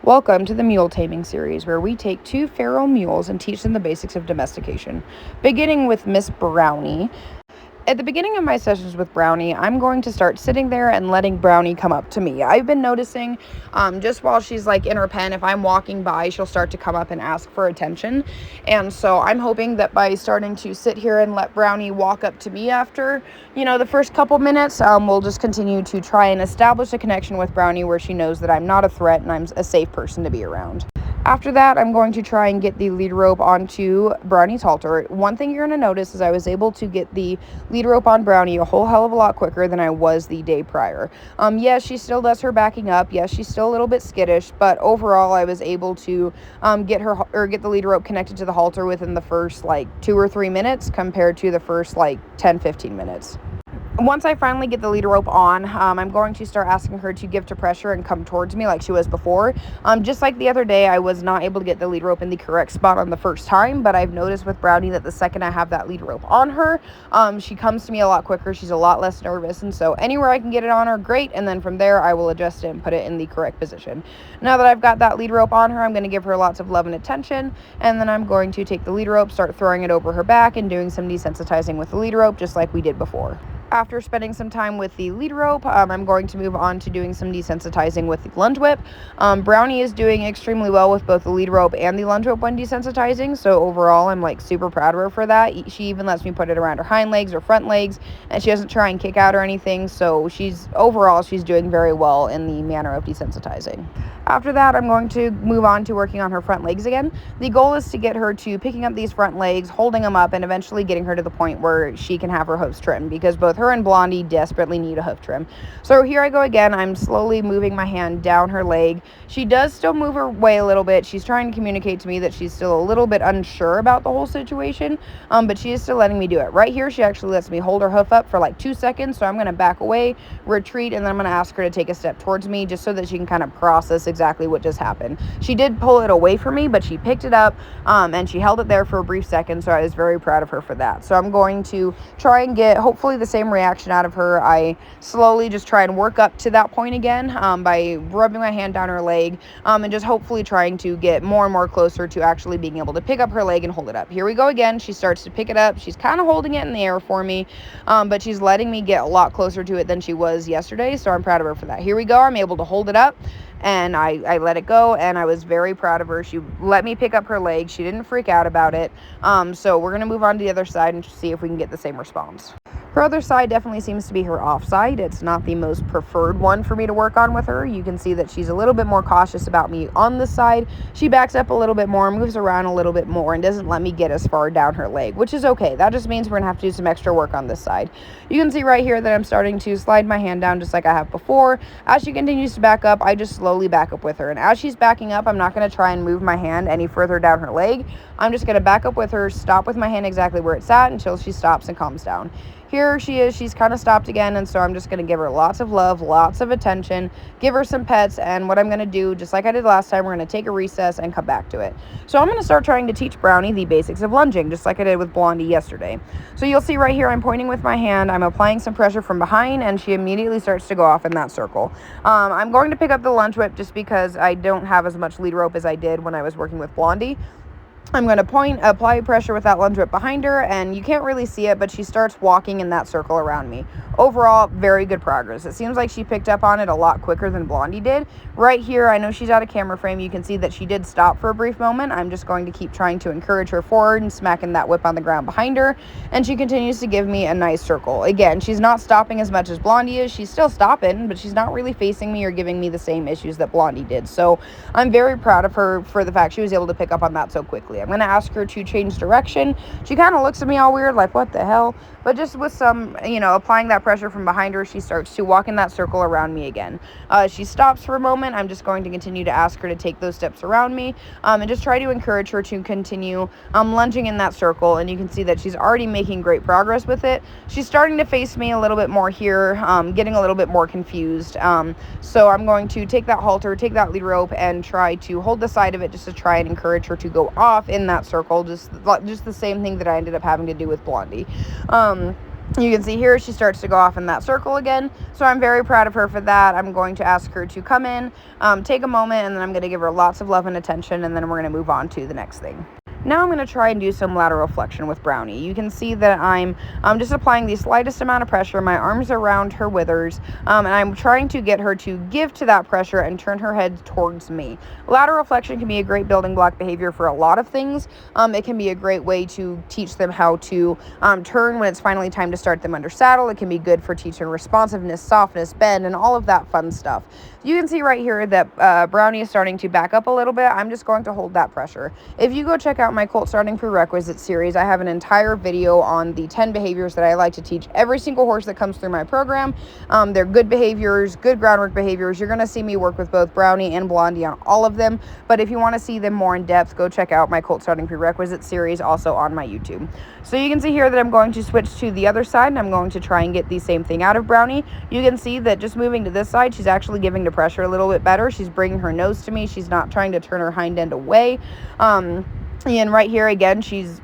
Welcome to the Mule Taming series, where we take two feral mules and teach them the basics of domestication. Beginning with Miss Brownie. At the beginning of my sessions with Brownie, I'm going to start sitting there and letting Brownie come up to me. I've been noticing just while she's like in her pen, if I'm walking by, she'll start to come up and ask for attention. And so I'm hoping that by starting to sit here and let Brownie walk up to me after, the first couple minutes, we'll just continue to try and establish a connection with Brownie where she knows that I'm not a threat and I'm a safe person to be around. After that, I'm going to try and get the lead rope onto Brownie's halter. One thing you're going to notice is I was able to get the lead rope on Brownie a whole hell of a lot quicker than I was the day prior. Yes, she still does her backing up. Yes, she's still a little bit skittish, but overall I was able to get the lead rope connected to the halter within the first 2 or 3 minutes compared to the first 10-15 minutes. Once I finally get the lead rope on, I'm going to start asking her to give to pressure and come towards me like she was before. Just like the other day, I was not able to get the lead rope in the correct spot on the first time, but I've noticed with Brownie that the second I have that lead rope on her, she comes to me a lot quicker. She's a lot less nervous, and so anywhere I can get it on her, great, and then from there, I will adjust it and put it in the correct position. Now that I've got that lead rope on her, I'm going to give her lots of love and attention, and then I'm going to take the lead rope, start throwing it over her back, and doing some desensitizing with the lead rope, just like we did before. After spending some time with the lead rope, I'm going to move on to doing some desensitizing with the lunge whip. Brownie is doing extremely well with both the lead rope and the lunge whip when desensitizing, so overall I'm super proud of her for that. She even lets me put it around her hind legs or front legs, and she doesn't try and kick out or anything, so she's doing very well in the manner of desensitizing. After that, I'm going to move on to working on her front legs again. The goal is to get her to picking up these front legs, holding them up, and eventually getting her to the point where she can have her hoofs trimmed, because both her and Blondie desperately need a hoof trim. So here I go again. I'm slowly moving my hand down her leg. She does still move her way a little bit. She's trying to communicate to me that she's still a little bit unsure about the whole situation, but she is still letting me do it. Right here, she actually lets me hold her hoof up for 2 seconds, so I'm going to back away, retreat, and then I'm going to ask her to take a step towards me just so that she can kind of process exactly what just happened. She did pull it away from me, but she picked it up and she held it there for a brief second, so I was very proud of her for that. So I'm going to try and get hopefully the same reaction out of her. I slowly just try and work up to that point again by rubbing my hand down her leg and just hopefully trying to get more and more closer to actually being able to pick up her leg and hold it up. Here we go again. She starts to pick it up. She's kind of holding it in the air for me, but she's letting me get a lot closer to it than she was yesterday, so I'm proud of her for that. Here we go. I'm able to hold it up, and I let it go, and I was very proud of her. She let me pick up her leg. She didn't freak out about it. So we're going to move on to the other side and see if we can get the same response. Her other side definitely seems to be her off side. It's not the most preferred one for me to work on with her. You can see that she's a little bit more cautious about me on this side. She backs up a little bit more, moves around a little bit more, and doesn't let me get as far down her leg, which is okay. That just means we're going to have to do some extra work on this side. You can see right here that I'm starting to slide my hand down just like I have before. As she continues to back up, I just slowly back up with her. And as she's backing up, I'm not going to try and move my hand any further down her leg. I'm just going to back up with her, stop with my hand exactly where it's at until she stops and calms down. Here she is. She's kind of stopped again, and so I'm just going to give her lots of love, lots of attention, give her some pets, and what I'm going to do, just like I did last time, we're going to take a recess and come back to it. So I'm going to start trying to teach Brownie the basics of lunging, just like I did with Blondie yesterday. So you'll see right here, I'm pointing with my hand, I'm applying some pressure from behind, and she immediately starts to go off in that circle. I'm going to pick up the lunge whip just because I don't have as much lead rope as I did when I was working with Blondie. I'm going to apply pressure with that lunge whip behind her, and you can't really see it, but she starts walking in that circle around me. Overall, very good progress. It seems like she picked up on it a lot quicker than Blondie did. Right here, I know she's out of camera frame. You can see that she did stop for a brief moment. I'm just going to keep trying to encourage her forward and smacking that whip on the ground behind her, and she continues to give me a nice circle. Again, she's not stopping as much as Blondie is. She's still stopping, but she's not really facing me or giving me the same issues that Blondie did. So I'm very proud of her for the fact she was able to pick up on that so quickly. I'm going to ask her to change direction. She kind of looks at me all weird, like, what the hell? But just with some, applying that pressure from behind her, she starts to walk in that circle around me again. She stops for a moment. I'm just going to continue to ask her to take those steps around me and just try to encourage her to continue lunging in that circle. And you can see that she's already making great progress with it. She's starting to face me a little bit more here, getting a little bit more confused. So I'm going to take that halter, take that lead rope, and try to hold the side of it just to try and encourage her to go off in that circle, just the same thing that I ended up having to do with Blondie. You can see here she starts to go off in that circle again, so I'm very proud of her for that. I'm going to ask her to come in, take a moment, and then I'm going to give her lots of love and attention, and then we're going to move on to the next thing. Now I'm going to try and do some lateral flexion with Brownie. You can see that I'm just applying the slightest amount of pressure. My arms are around her withers, and I'm trying to get her to give to that pressure and turn her head towards me. Lateral flexion can be a great building block behavior for a lot of things. It can be a great way to teach them how to turn when it's finally time to start them under saddle. It can be good for teaching responsiveness, softness, bend, and all of that fun stuff. You can see right here that Brownie is starting to back up a little bit. I'm just going to hold that pressure. If you go check out my Colt Starting Prerequisite series, I have an entire video on the 10 behaviors that I like to teach every single horse that comes through my program. They're good behaviors, good groundwork behaviors. You're going to see me work with both Brownie and Blondie on all of them, but if you want to see them more in depth, go check out my Colt Starting Prerequisite series also on my YouTube. So you can see here that I'm going to switch to the other side, and I'm going to try and get the same thing out of Brownie. You can see that just moving to this side, she's actually giving the pressure a little bit better. She's bringing her nose to me. She's not trying to turn her hind end away. And right here again, she's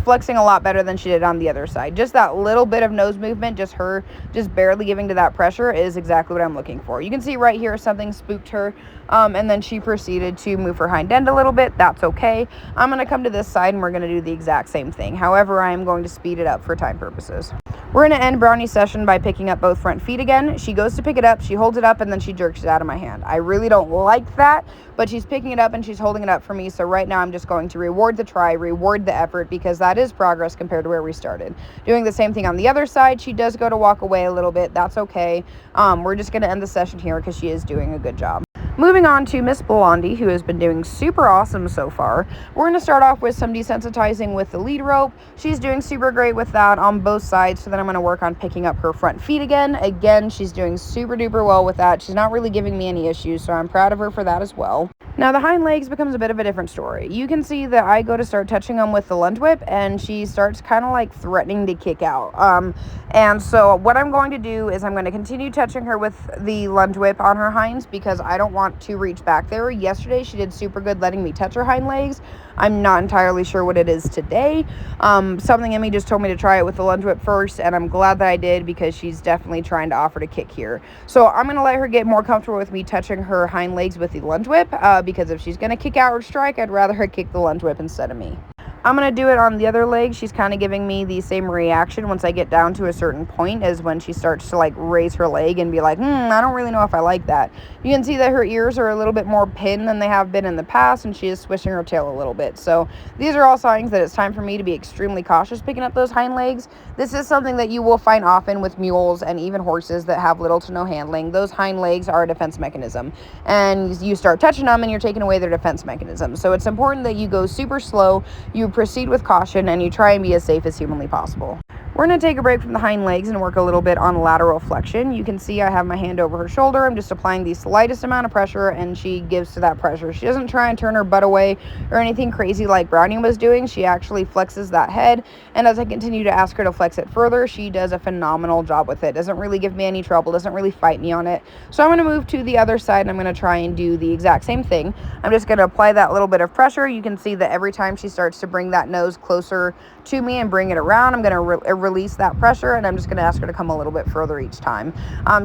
flexing a lot better than she did on the other side. Just that little bit of nose movement, just her just barely giving to that pressure is exactly what I'm looking for. You can see right here something spooked her, and then she proceeded to move her hind end a little bit. That's okay. I'm going to come to this side and we're going to do the exact same thing. However, I am going to speed it up for time purposes. We're going to end Brownie's session by picking up both front feet again. She goes to pick it up, she holds it up, and then she jerks it out of my hand. I really don't like that, but she's picking it up and she's holding it up for me. So right now I'm just going to reward the try, reward the effort, because that is progress compared to where we started. Doing the same thing on the other side. She does go to walk away a little bit. That's okay. We're just going to end the session here because she is doing a good job. Moving on to Miss Blondie, who has been doing super awesome so far. We're going to start off with some desensitizing with the lead rope. She's doing super great with that on both sides, so then I'm going to work on picking up her front feet again. Again, she's doing super duper well with that. She's not really giving me any issues, so I'm proud of her for that as well. Now the hind legs becomes a bit of a different story. You can see that I go to start touching them with the lunge whip, and she starts kind of like threatening to kick out. And so what I'm going to do is I'm going to continue touching her with the lunge whip on her hinds because I don't want to reach back there. Yesterday she did super good letting me touch her hind legs. I'm not entirely sure what it is today. Something in me just told me to try it with the lunge whip first, and I'm glad that I did because she's definitely trying to offer to kick here. So I'm going to let her get more comfortable with me touching her hind legs with the lunge whip because if she's going to kick out or strike, I'd rather her kick the lunge whip instead of me. I'm going to do it on the other leg. She's kind of giving me the same reaction once I get down to a certain point as when she starts to like raise her leg and be like, I don't really know if I like that. You can see that her ears are a little bit more pinned than they have been in the past, and she is swishing her tail a little bit. So these are all signs that it's time for me to be extremely cautious picking up those hind legs. This is something that you will find often with mules and even horses that have little to no handling. Those hind legs are a defense mechanism, and you start touching them and you're taking away their defense mechanism. So it's important that you go super slow, you proceed with caution, and you try and be as safe as humanly possible. We're going to take a break from the hind legs and work a little bit on lateral flexion. You can see I have my hand over her shoulder. I'm just applying the slightest amount of pressure, and she gives to that pressure. She doesn't try and turn her butt away or anything crazy like Brownie was doing. She actually flexes that head, and as I continue to ask her to flex it further, she does a phenomenal job with it. Doesn't really give me any trouble, doesn't really fight me on it. So I'm going to move to the other side, and I'm going to try and do the exact same thing. I'm just going to apply that little bit of pressure. You can see that every time she starts to bring that nose closer to me and bring it around, I'm going to release that pressure, and I'm just going to ask her to come a little bit further each time.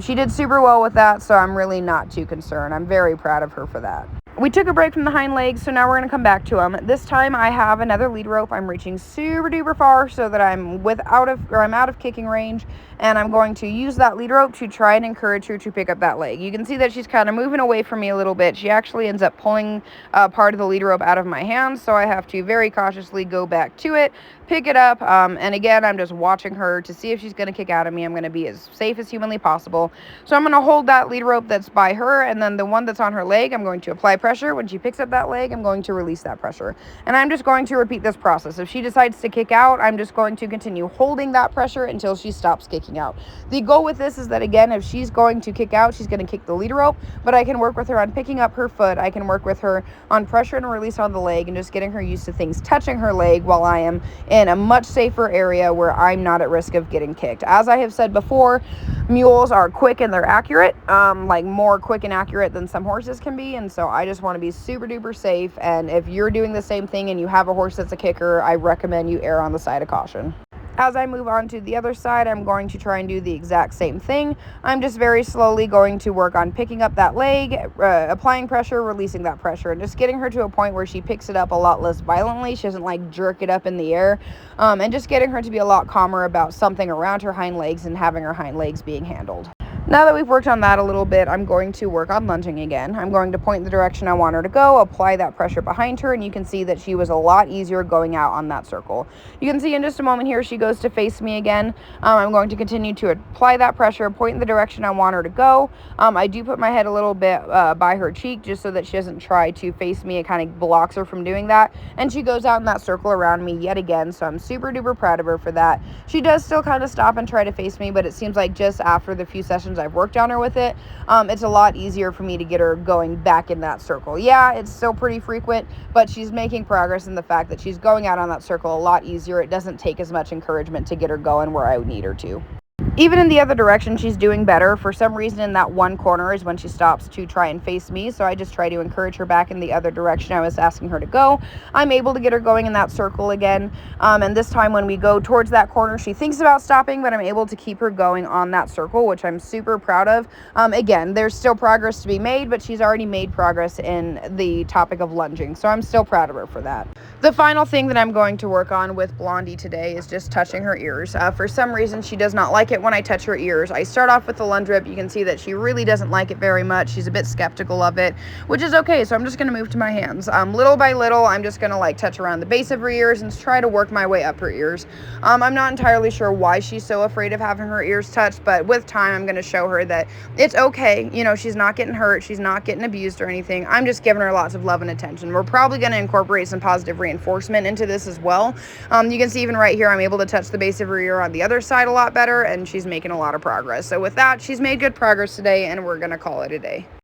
She did super well with that, so I'm really not too concerned. I'm very proud of her for that. We took a break from the hind legs, so now we're going to come back to them. This time I have another lead rope. I'm reaching super duper far so that I'm out of kicking range, and I'm going to use that lead rope to try and encourage her to pick up that leg. You can see that she's kind of moving away from me a little bit. She actually ends up pulling part of the lead rope out of my hands, so I have to very cautiously go back to it, pick it up, and again, I'm just watching her to see if she's going to kick out of me. I'm going to be as safe as humanly possible. So I'm going to hold that lead rope that's by her, and then the one that's on her leg, I'm going to apply pressure. When she picks up that leg, I'm going to release that pressure. And I'm just going to repeat this process. If she decides to kick out, I'm just going to continue holding that pressure until she stops kicking out. The goal with this is that, again, if she's going to kick out, she's going to kick the lead rope, but I can work with her on picking up her foot. I can work with her on pressure and release on the leg and just getting her used to things touching her leg while I am in a much safer area where I'm not at risk of getting kicked. As I have said before, mules are quick and they're accurate, like more quick and accurate than some horses can be, and so I just want to be super duper safe. And if you're doing the same thing and you have a horse that's a kicker, I recommend you err on the side of caution. As I move on to the other side, I'm going to try and do the exact same thing. I'm just very slowly going to work on picking up that leg, applying pressure, releasing that pressure, and just getting her to a point where she picks it up a lot less violently. She doesn't like jerk it up in the air, and just getting her to be a lot calmer about something around her hind legs and having her hind legs being handled. Now that we've worked on that a little bit, I'm going to work on lunging again. I'm going to point the direction I want her to go, apply that pressure behind her, and you can see that she was a lot easier going out on that circle. You can see in just a moment here, she goes to face me again. I'm going to continue to apply that pressure, point in the direction I want her to go. I do put my head a little bit by her cheek just so that she doesn't try to face me. It kind of blocks her from doing that. And she goes out in that circle around me yet again, so I'm super duper proud of her for that. She does still kind of stop and try to face me, but it seems like just after the few sessions I've worked on her with it, it's a lot easier for me to get her going back in that circle. Yeah, it's still pretty frequent, but she's making progress in the fact that she's going out on that circle a lot easier. It doesn't take as much encouragement to get her going where I would need her to. Even in the other direction, she's doing better. For some reason, in that one corner is when she stops to try and face me, so I just try to encourage her back in the other direction I was asking her to go. I'm able to get her going in that circle again, and this time when we go towards that corner, she thinks about stopping, but I'm able to keep her going on that circle, which I'm super proud of. Again, there's still progress to be made, but she's already made progress in the topic of lunging, so I'm still proud of her for that. The final thing that I'm going to work on with Blondie today is just touching her ears. For some reason, she does not like it when I touch her ears. I start off with the lunge rip. You can see that she really doesn't like it very much. She's a bit skeptical of it, which is okay, so I'm just going to move to my hands. Little by little, I'm just going to like touch around the base of her ears and try to work my way up her ears. I'm not entirely sure why she's so afraid of having her ears touched, but with time, I'm going to show her that it's okay. You know, she's not getting hurt. She's not getting abused or anything. I'm just giving her lots of love and attention. We're probably going to incorporate some positive reinforcement into this as well. You can see even right here, I'm able to touch the base of her ear on the other side a lot better, and she's making a lot of progress. So with that, she's made good progress today, and we're going to call it a day.